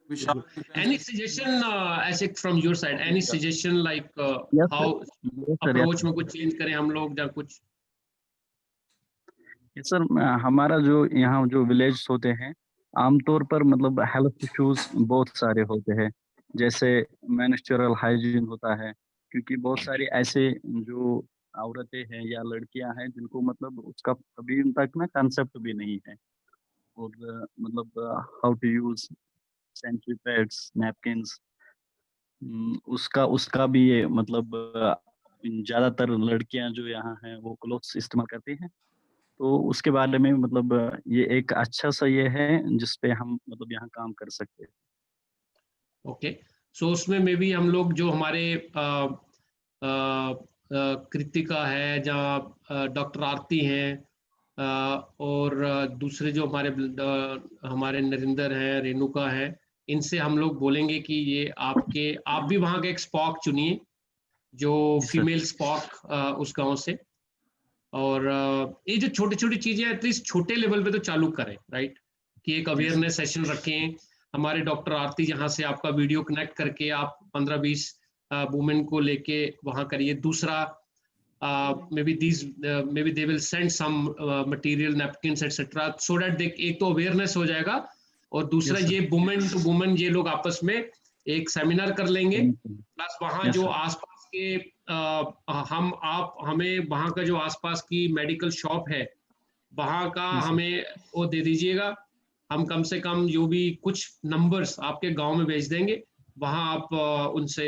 Vishal, you can Any say- suggestion, Ashik, from your side? Any suggestion like Yes, how sir. Yes, sir. approach में कुछ change करें हम लोग या कुछ? Yes, sir. हमारा जो यहाँ जो विलेज होते हैं आमतौर पर मतलब हेल्थ इश्यूज बहुत सारे होते हैं, जैसे मेंस्ट्रुअल हाइजीन होता है, क्योंकि बहुत सारी ऐसे जो औरतें हैं या लड़कियां हैं जिनको मतलब उसका अभी तक ना कंसेप्ट भी नहीं है, और मतलब how to use sanitary pads, napkins, उसका उसका भी ये मतलब ज्यादातर लड़कियां जो यहाँ हैं वो क्लोथ्स इस्तेमाल करती हैं, तो उसके बारे में मतलब ये एक अच्छा सा ये है जिसपे हम मतलब यहाँ काम कर सकते हैं। ओके, सो उसमें मे बी हम लोग जो हमारे कृतिका है, जहाँ डॉक्टर आरती हैं, और दूसरे जो हमारे नरेंद्र हैं, रेणुका हैं, इनसे हम लोग बोलेंगे कि ये आप भी वहाँ के एक स्पॉक चुनिए जो जी, सर। फीमेल स्पॉक उस गांव से, और ये जो छोटी छोटी चीजें एटलीस्ट छोटे लेवल पे तो चालू करें, राइट, कि एक अवेयरनेस सेशन रखें। हमारे डॉक्टर आरती जहाँ से आपका वीडियो कनेक्ट करके आप 15-20 वुमेन को लेके वहाँ करिए। दूसरा, maybe they will send some material, napkins etcetera, so that एक तो अवेयरनेस हो जाएगा, और दूसरा Yes, sir. ये वुमेन टू वुमेन ये लोग आपस में एक सेमिनार कर लेंगे, प्लस वहाँ Yes, जो sir. आसपास के हमें वहाँ का जो आसपास की मेडिकल शॉप है वहाँ का Yes, sir. हमें वो दे दीजिएगा। हम कम से कम जो भी कुछ नंबर्स आपके गांव में भेज देंगे, वहाँ आप उनसे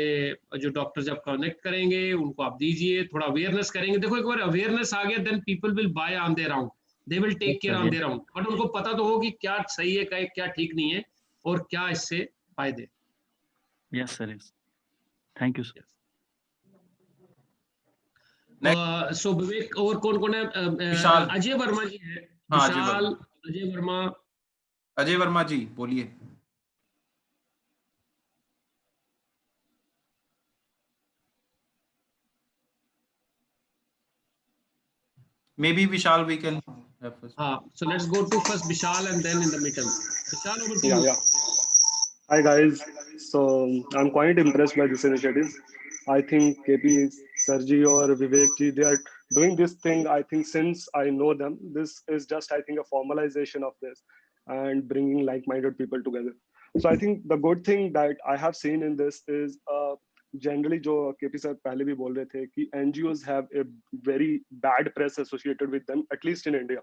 जो डॉक्टर जब कनेक्ट करेंगे उनको आप दीजिए, थोड़ा अवेयरनेस करेंगे। देखो एक बार अवेयरनेस आ गया, then people will buy on their own, they will take Yes, care sir, on yes. Their own, but उनको पता तो हो कि क्या सही है क्या ठीक नहीं है और क्या इससे फायदे। Yes, sir, yes. Thank you, sir. सो विवेक, और कौन कौन है? विशाल। अजय वर्मा जी है। हाँ, अजय विशाल, वर्मा। अजय वर्मा। अजय वर्मा जी बोलिए। Maybe Vishal we can have first. So let's go to first Vishal and then in the middle. Vishal, over to you. Yeah. Hi guys. So I'm quite impressed by this initiative. I think KP, Sarji or Vivek ji, they are doing this thing. I think since I know them, this is just, I think, a formalization of this and bringing like-minded people together. So I think the good thing that I have seen in this is generally, जो KP sir पहले भी बोल रहे थे कि NGOs have a very bad press associated with them, at least in India.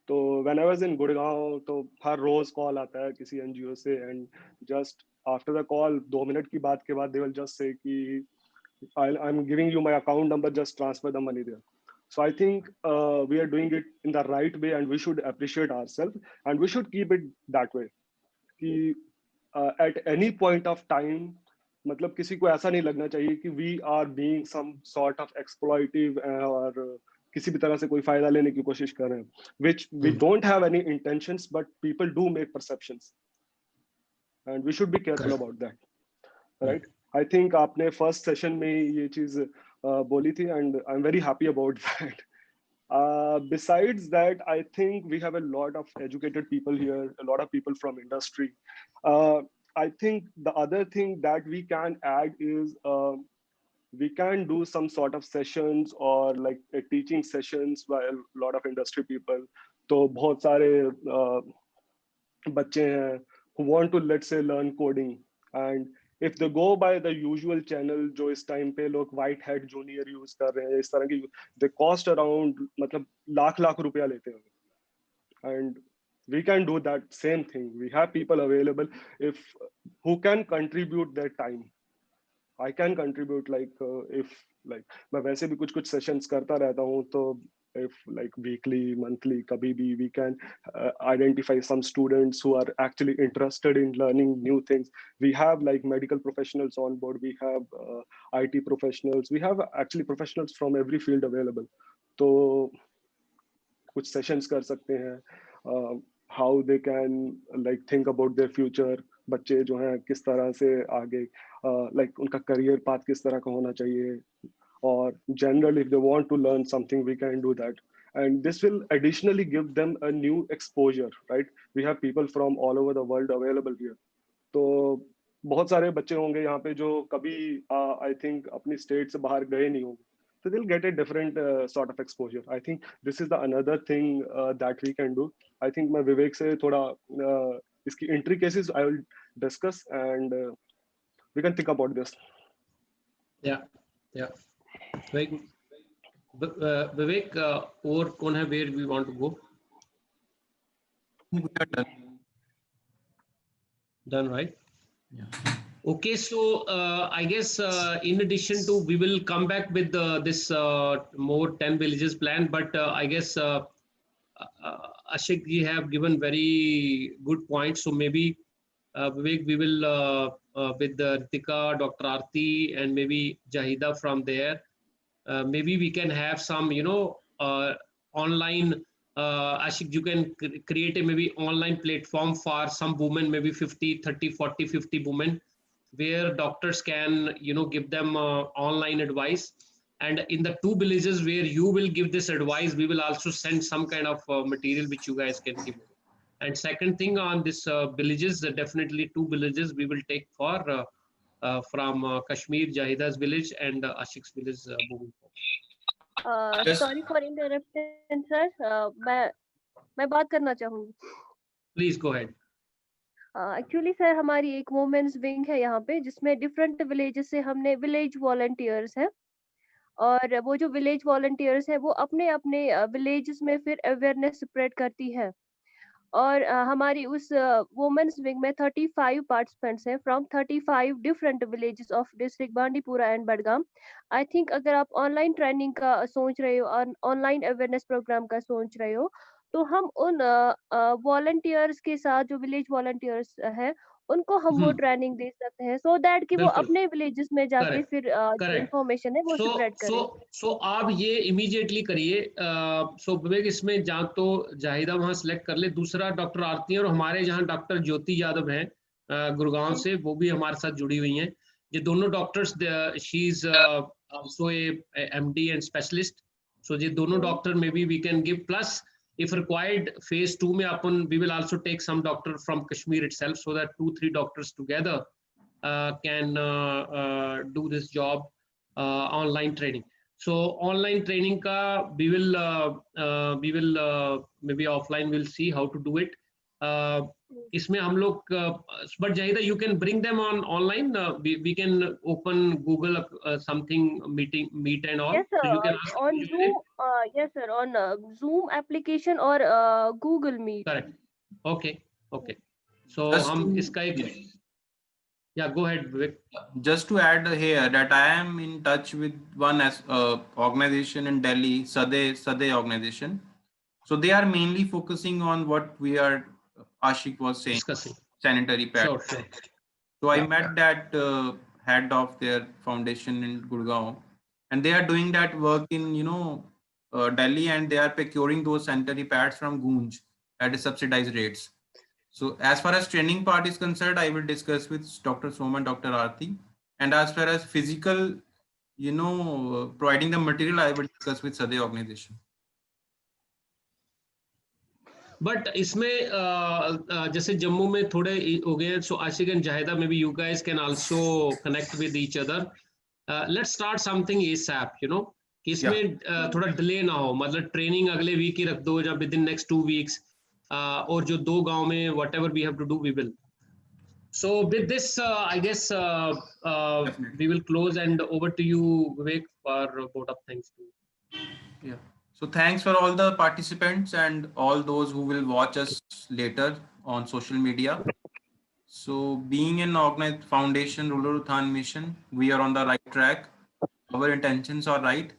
तो when I was in Gurgaon, तो हर रोज call आता है किसी NGO से, and just after the call 2 minute की बात के बाद they will just say कि I'm giving you my account number, just transfer the money there. So I think we are doing it in the right way, and we should appreciate ourselves, and we should keep it that way. कि at any point of time, मतलब किसी को ऐसा नहीं लगना चाहिए कि we are being some sort of exploitive और किसी भी तरह से कोई फायदा लेने की कोशिश कर रहे हैं, which we don't have any intentions, but people do make perceptions, and we should be careful about that, right? I think आपने first session में ये चीज बोली थी, and I'm very happy about that. Besides that, I think we have a lot of educated people here, a lot of people from industry. I think the other thing that we can add is we can do some sort of sessions or like teaching sessions by a lot of industry people. तो बहुत सारे बच्चे हैं who want to, let's say, learn coding, and if they go by the usual channel जो इस time पे लोग white hat junior use कर रहे हैं, इस तरह की, they cost around मतलब लाख रुपया लेते हैं, and we can do that same thing. We have people available who can contribute their time. I can contribute if like मैं वैसे भी कुछ sessions करता रहता हूँ, तो if like weekly, monthly, kabhi bhi, we can identify some students who are actually interested in learning new things. We have like medical professionals on board, we have IT professionals, we have actually professionals from every field available. तो कुछ sessions कर सकते हैं, how they can like think about their future. बच्चे जो हैं किस तरह से आगे like उनका career path किस तरह का होना चाहिए, or general, if they want to learn something, we can do that. And this will additionally give them a new exposure, right? We have people from all over the world available here. तो बहुत सारे बच्चे होंगे यहाँ पे जो कभी I think अपनी स्टेट से बाहर गए नहीं होंगे, so they'll get a different sort of exposure. I think this is the another thing that we can do. I think मैं विवेक से थोड़ा इसकी intricacies I will discuss, and we can think about this. Yeah. Vivek, और कौन है? Where we want to go? We are done. Done, right? Yeah. Okay, so I guess in addition to, we will come back with this more 10 villages plan, but I guess Ashik, you have given very good points. So maybe Vivek, we will with Ritika, Dr. Aarti, and maybe Jahida from there. Maybe we can have some, online. Ashik, you can create a maybe online platform for some women, maybe 50, 30, 40, 50 women, where doctors can, give them online advice. And in the 2 villages where you will give this advice, we will also send some kind of material which you guys can give. And second thing on this villages, definitely 2 villages we will take for from Kashmir, Jahida's village and Ashik's village. Sorry for interruption, sir. मैं बात करना चाहूंगी. Please go ahead. Actually sir, हमारी एक women's wing है यहाँ पे, जिसमें डिफरेंट विलेजेस से हमने विलेज वॉलंटियर्स हैं, और वो जो विलेज वॉलंटियर्स हैं वो अपने अपने विलेजेस में फिर अवेयरनेस स्प्रेड करती है. और हमारी उस वुमेन्स विंग में 35 पार्टिसिपेंट्स हैं from 35 different villages of district Bandipora and Budgam. I think अगर आप ऑनलाइन ट्रेनिंग का सोच रहे हो और ऑनलाइन अवेयरनेस प्रोग्राम का सोच रहे हो, तो हम उन वॉलंटियर्स के साथ, जो विलेज वॉलंटियर्स हैं, उनको हम वो ट्रेनिंग दे सकते हैं, सो दैट कि वो अपने विलेजेस में जाके फिर जो इन्फॉर्मेशन है वो स्प्रेड करें. सो आप ये इमीडिएटली करिए. सो विवेक, इसमें जहाँ तो जाहिदा वहाँ सेलेक्ट कर ले, दूसरा डॉक्टर आरती और हमारे जहाँ डॉक्टर ज्योति यादव हैं गुड़गांव से, वो भी हमारे साथ जुड़ी हुई हैं. ये दोनों doctors, she is also a MD and specialist. So ये दोनों डॉक्टर में भी we can give, plus if required phase 2 mein apan we will also take some doctor from Kashmir itself, so that 2-3 doctors together can do this job, online training. So online training ka we will maybe offline we'll see how to do it. इसमें हम लोग, but Jahida, you can bring them on online. We can open Google something meet and all. Yes, sir. So you can ask on Zoom. Yes, sir. On Zoom application or Google Meet. Correct. Okay. So हम इसका एक, yeah, go ahead, Vivek. Just to add here that I am in touch with one organization in Delhi, Sadeh organization. So they are mainly focusing on what we are, Ashik was saying, discussing sanitary pads. Sure. So I met that head of their foundation in Gurgaon, and they are doing that work in Delhi, and they are procuring those sanitary pads from Gunj at subsidized rates. So as far as training part is concerned, I will discuss with Dr. Soma and Dr. Aarti, and as far as physical, providing the material, I will discuss with Sadeh organization. But इसमें जैसे जम्मू में थोड़े हो गए, so Ashik and Zahida, maybe you guys can also connect with each other. Let's start something ASAP, कि इसमें थोड़ा delay ना हो. मतलब ट्रेनिंग अगले वीक ही रख दो, या विद इन नेक्स्ट 2 weeks, और जो 2 गांव में whatever we have to do we will. So with this, I guess we will close, and over to you, Vivek, for both of things. Yeah. So thanks for all the participants and all those who will watch us later on social media. So being an organized foundation, Rural Uthan Mission, we are on the right track. Our intentions are right.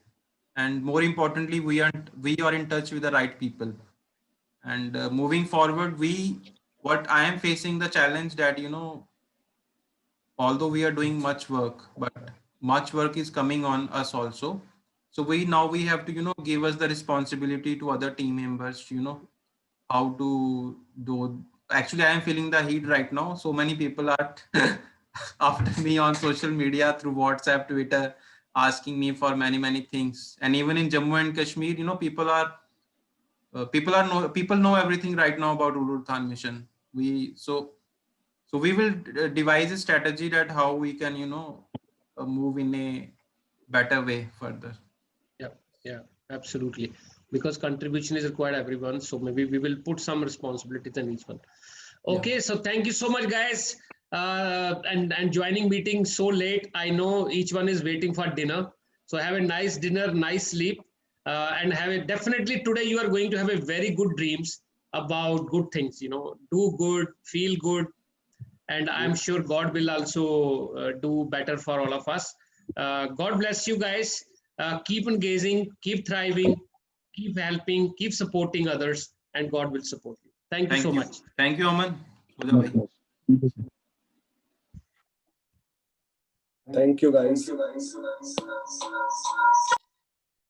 And more importantly, we are in touch with the right people. And moving forward, what I am facing the challenge that, although we are doing much work, but much work is coming on us also. So we have to, give us the responsibility to other team members, how to do. Actually, I am feeling the heat right now. So many people are after me on social media through WhatsApp, Twitter, asking me for many things. And even in Jammu and Kashmir, you know, people know everything right now about Ulu-Ruthan mission. So we will devise a strategy that how we can, you know, move in a better way further. Yeah, absolutely. Because contribution is required everyone. So maybe we will put some responsibilities on each one. Okay, so thank you so much, guys. And joining meeting so late. I know each one is waiting for dinner. So have a nice dinner, nice sleep, and definitely today you are going to have a very good dreams about good things. You know, do good, feel good, and I'm sure God will also do better for all of us. God bless you guys. Keep engaging, keep thriving, keep helping, keep supporting others, and God will support you. Thank you so much. Thank you, Aman. Thank you, guys.